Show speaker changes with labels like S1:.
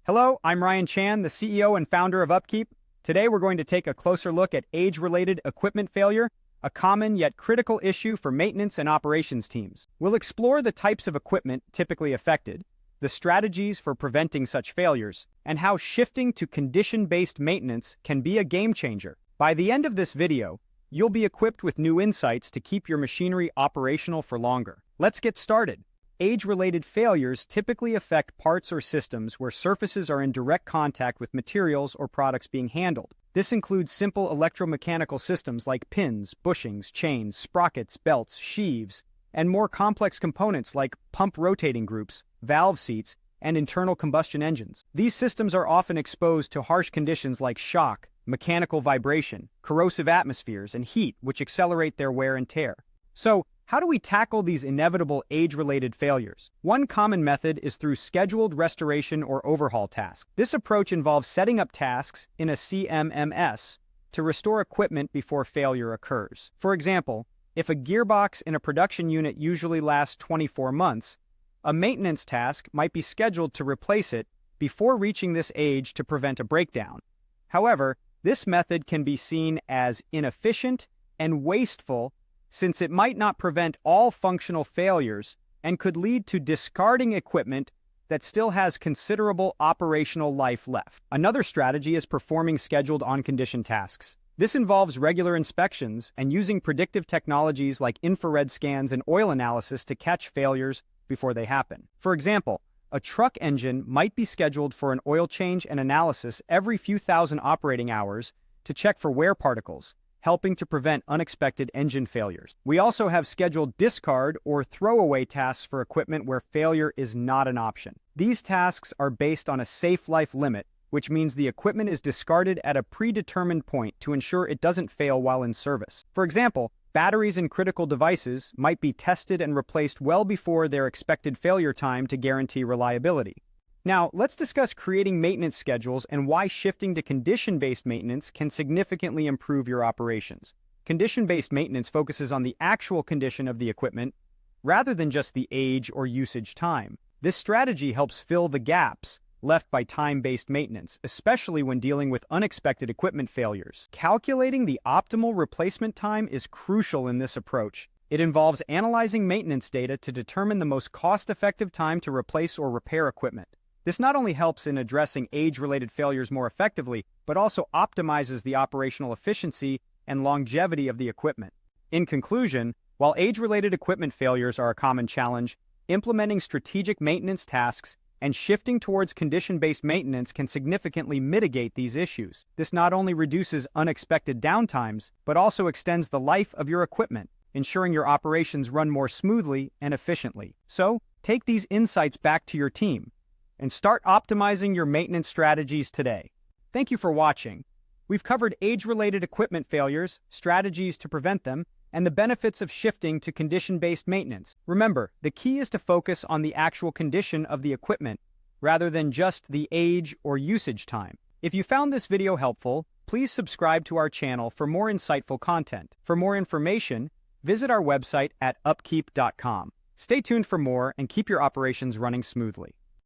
S1: Hello, I'm Ryan Chan, the CEO and founder of UpKeep. Today we're going to take a closer look at age-related equipment failure, a common yet critical issue for maintenance and operations teams. We'll explore the types of equipment typically affected, the strategies for preventing such failures, and how shifting to condition-based maintenance can be a game changer. By the end of this video, you'll be equipped with new insights to keep your machinery operational for longer. Let's get started. Age-related failures typically affect parts or systems where surfaces are in direct contact with materials or products being handled. This includes simple electromechanical systems like pins, bushings, chains, sprockets, belts, sheaves, and more complex components like pump rotating groups, valve seats, and internal combustion engines. These systems are often exposed to harsh conditions like shock, mechanical vibration, corrosive atmospheres, and heat, which accelerate their wear and tear. So, how do we tackle these inevitable age-related failures? One common method is through scheduled restoration or overhaul tasks. This approach involves setting up tasks in a CMMS to restore equipment before failure occurs. For example, if a gearbox in a production unit usually lasts 24 months, a maintenance task might be scheduled to replace it before reaching this age to prevent a breakdown. However, this method can be seen as inefficient and wasteful since it might not prevent all functional failures and could lead to discarding equipment that still has considerable operational life left. Another strategy is performing scheduled on-condition tasks. This involves regular inspections and using predictive technologies like infrared scans and oil analysis to catch failures before they happen. For example, a truck engine might be scheduled for an oil change and analysis every few thousand operating hours to check for wear particles, helping to prevent unexpected engine failures. We also have scheduled discard or throwaway tasks for equipment where failure is not an option. These tasks are based on a safe life limit, which means the equipment is discarded at a predetermined point to ensure it doesn't fail while in service. For example, batteries in critical devices might be tested and replaced well before their expected failure time to guarantee reliability. Now, let's discuss creating maintenance schedules and why shifting to condition-based maintenance can significantly improve your operations. Condition-based maintenance focuses on the actual condition of the equipment rather than just the age or usage time. This strategy helps fill the gaps left by time-based maintenance, especially when dealing with unexpected equipment failures. Calculating the optimal replacement time is crucial in this approach. It involves analyzing maintenance data to determine the most cost-effective time to replace or repair equipment. This not only helps in addressing age-related failures more effectively, but also optimizes the operational efficiency and longevity of the equipment. In conclusion, while age-related equipment failures are a common challenge, implementing strategic maintenance tasks and shifting towards condition-based maintenance can significantly mitigate these issues. This not only reduces unexpected downtimes, but also extends the life of your equipment, ensuring your operations run more smoothly and efficiently. So, take these insights back to your team and start optimizing your maintenance strategies today. Thank you for watching. We've covered age-related equipment failures, strategies to prevent them, and the benefits of shifting to condition-based maintenance. Remember, the key is to focus on the actual condition of the equipment rather than just the age or usage time. If you found this video helpful, please subscribe to our channel for more insightful content. For more information, visit our website at upkeep.com. Stay tuned for more and keep your operations running smoothly.